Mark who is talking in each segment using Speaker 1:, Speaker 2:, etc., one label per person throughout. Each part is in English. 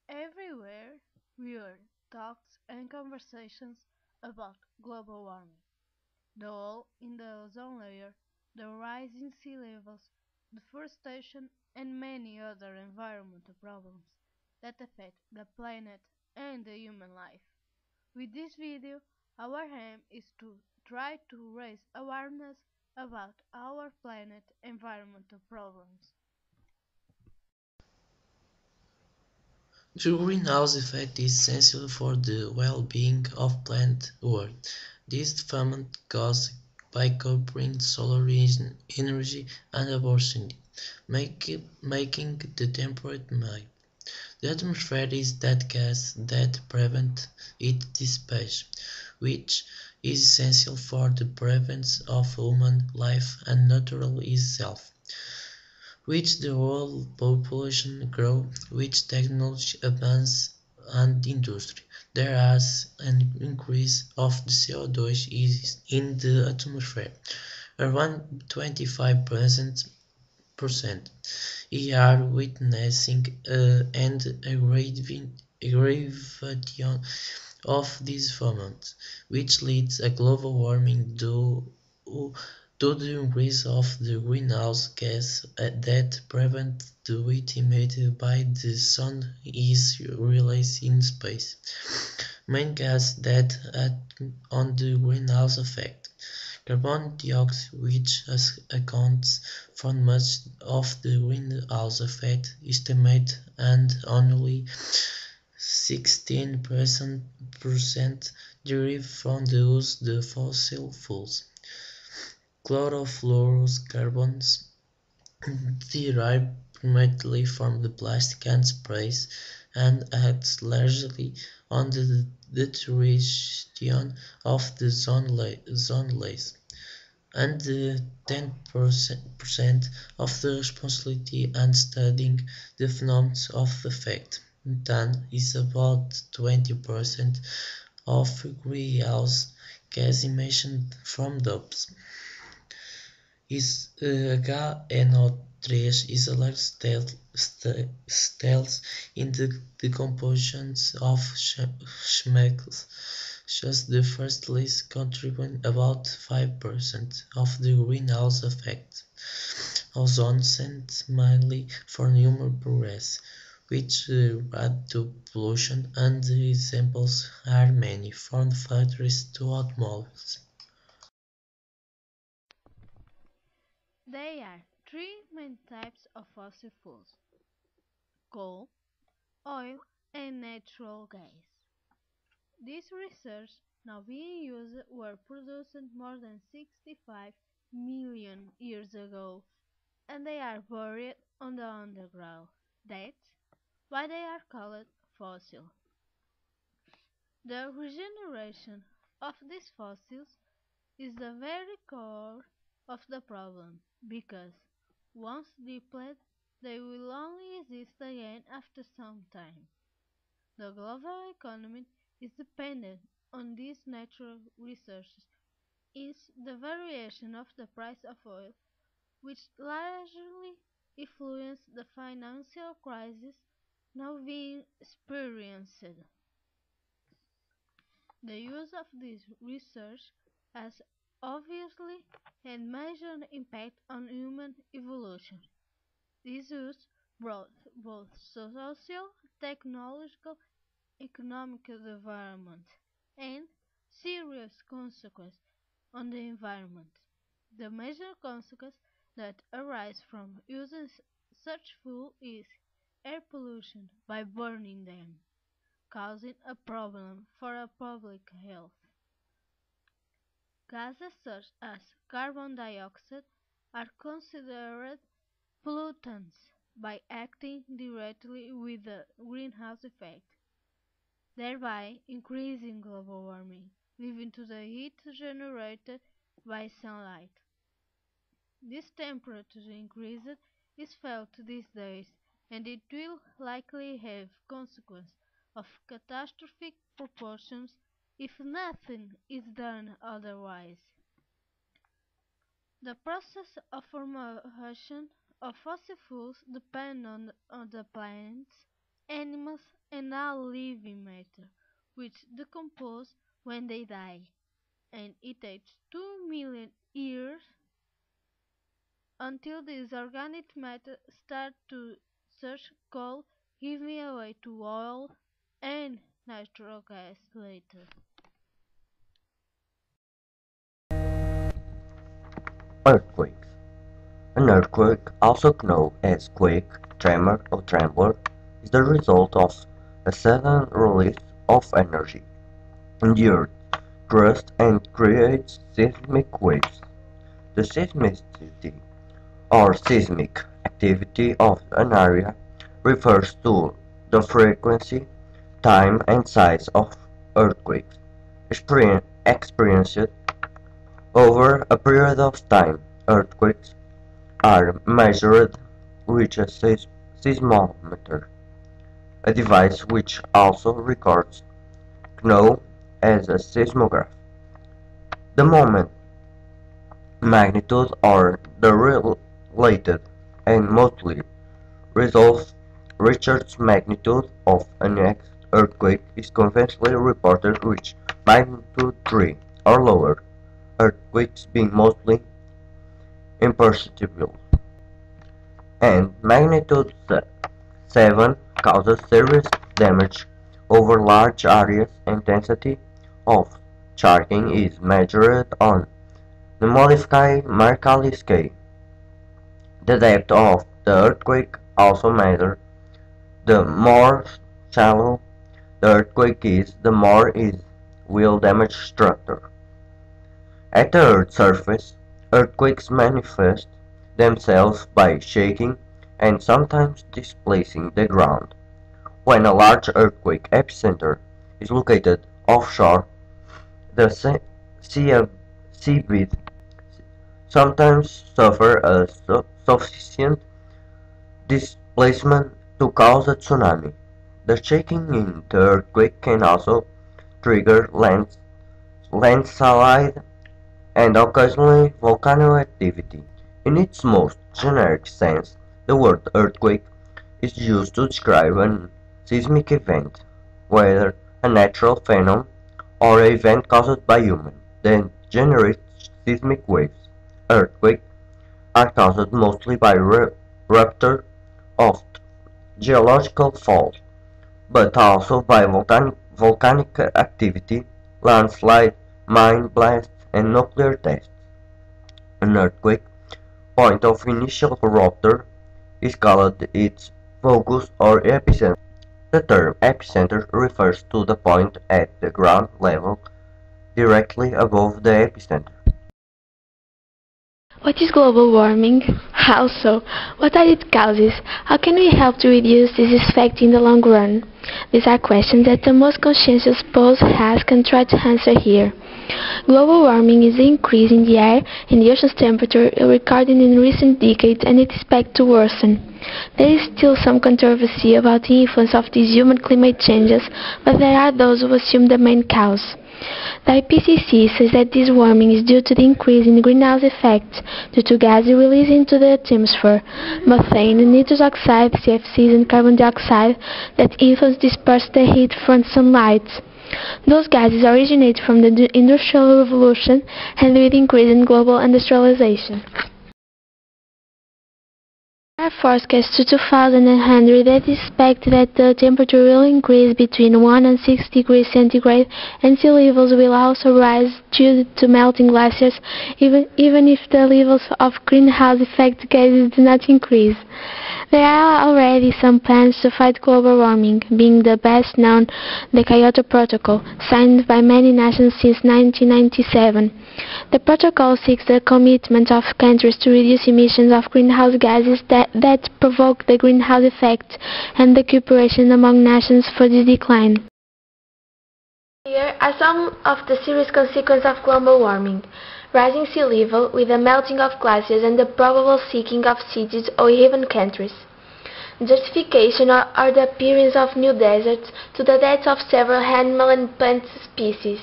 Speaker 1: Everywhere we hear talks and conversations about global warming, the hole in the ozone layer, the rise in sea levels, deforestation, and many other environmental problems that affect the planet and the human life. With this video, our aim is to try to raise awareness about our planet environmental problems.
Speaker 2: The greenhouse effect is essential for the well-being of planet Earth. This is development caused by covering solar energy and abortion, making the temperature mild. The atmosphere is that gas that prevents its dissipation, which is essential for the prevalence of human life and natural itself. Which the world population grow, which technology advance and industry, there is an increase of the CO2 is in the atmosphere, around 25%. We are witnessing and aggravation of this phenomenon, which leads a global warming due to the increase of the greenhouse gas that prevents the heat emitted by the sun is released in space. Main gas that act on the greenhouse effect. Carbon dioxide, which accounts for much of the greenhouse effect, estimated and only 16% derived from the use of fossil fuels. Chlorofluorocarbons derive primarily from the plastic and sprays and act largely on the deterioration of the zone layers, and the 10% of the responsibility and studying the phenomena of effect. Methane is about 20% of greenhouse gas emissions from dubs. HNO3 is a large stealth in the decomposition of chemicals. Just the first list contribute about 5% of the greenhouse effect. Ozone sent mainly for human progress, which add to pollution, and the examples are many, from factories to automobiles.
Speaker 1: There are three main types of fossil fuels: coal, oil, and natural gas. This research now being used were produced more than 65 million years ago, and they are buried on the underground. That's why they are called fossil. The regeneration of these fossils is the very core of the problem, because once depleted, they will only exist again after some time. The global economy is dependent on these natural resources. Is the variation of the price of oil, which largely influenced the financial crisis now being experienced. The use of this research has obviously had major impact on human evolution. This use brought both social, technological, economic development, and serious consequences on the environment. The major consequence that arise from using such fuel is air pollution by burning them, causing a problem for public health. Gases such as carbon dioxide are considered pollutants by acting directly with the greenhouse effect, thereby increasing global warming, leading to the heat generated by sunlight. This temperature increase is felt these days, and it will likely have consequences of catastrophic proportions if nothing is done otherwise. The process of formation of fossil fuels depends on the plants animals and all living matter, which decompose when they die, and it takes 2 million years until this organic matter starts to search coal, giving way to oil and natural gas later.
Speaker 3: Earthquakes. An earthquake, also known as quake, tremor, or trembler, is the result of a sudden release of energy in the earth crust and creates seismic waves. The seismicity or seismic activity of an area refers to the frequency, time, and size of earthquakes experienced over a period of time. Earthquakes are measured with a seismometer, a device which also records known as a seismograph. The moment, magnitude, or the related and mostly resolved Richard's magnitude of a next earthquake is conventionally reported with magnitude 3 or lower, earthquakes being mostly imperceptible, and magnitude 7 causes serious damage over large areas. Intensity of shaking is measured on the modified Mercalli scale. The depth of the earthquake also matters. The more shallow the earthquake is, the more it will damage structure. At the Earth's surface, earthquakes manifest themselves by shaking and sometimes displacing the ground. When a large earthquake epicenter is located offshore, the seabed sometimes suffers a sufficient displacement to cause a tsunami. The shaking in the earthquake can also trigger landslide and occasionally volcanic activity. In its most generic sense, the word earthquake is used to describe a seismic event, whether a natural phenomenon or an event caused by humans, that generates seismic waves. Earthquakes are caused mostly by rupture of geological fault, but also by volcanic activity, landslide, mine blasts, and nuclear tests. An earthquake point of initial rupture is called its focus or epicenter. The term epicenter refers to the point at the ground level directly above the epicenter.
Speaker 4: What is global warming? How so? What are its causes? How can we help to reduce this effect in the long run? These are questions that the most conscientious pose ask and try to answer here. Global warming is the increase in the air and the ocean's temperature recorded in recent decades, and it is expected to worsen. There is still some controversy about the influence of these human climate changes, but there are those who assume the main cause. The IPCC says that this warming is due to the increase in greenhouse effects due to gases released into the atmosphere, methane, nitrous oxide, CFCs, and carbon dioxide that influence disperse the heat from sunlight. Those gases originate from the Industrial Revolution and with increase in global industrialization. There are forecasts to 2100 that expect that the temperature will increase between 1 and 6 degrees centigrade, and sea levels will also rise due to melting glaciers, even if the levels of greenhouse effect gases do not increase. There are already some plans to fight global warming, being the best known the Kyoto Protocol, signed by many nations since 1997. The protocol seeks the commitment of countries to reduce emissions of greenhouse gases that provoke the greenhouse effect, and the cooperation among nations for this decline. Here are some of the serious consequences of global warming: rising sea level with the melting of glaciers and the probable sinking of cities or even countries; desertification or the appearance of new deserts to the death of several animal and plant species,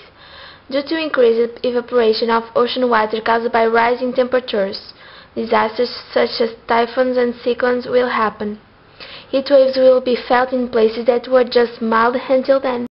Speaker 4: due to increased evaporation of ocean water caused by rising temperatures. Disasters such as typhoons and cyclones will happen. Heat waves will be felt in places that were just mild until then.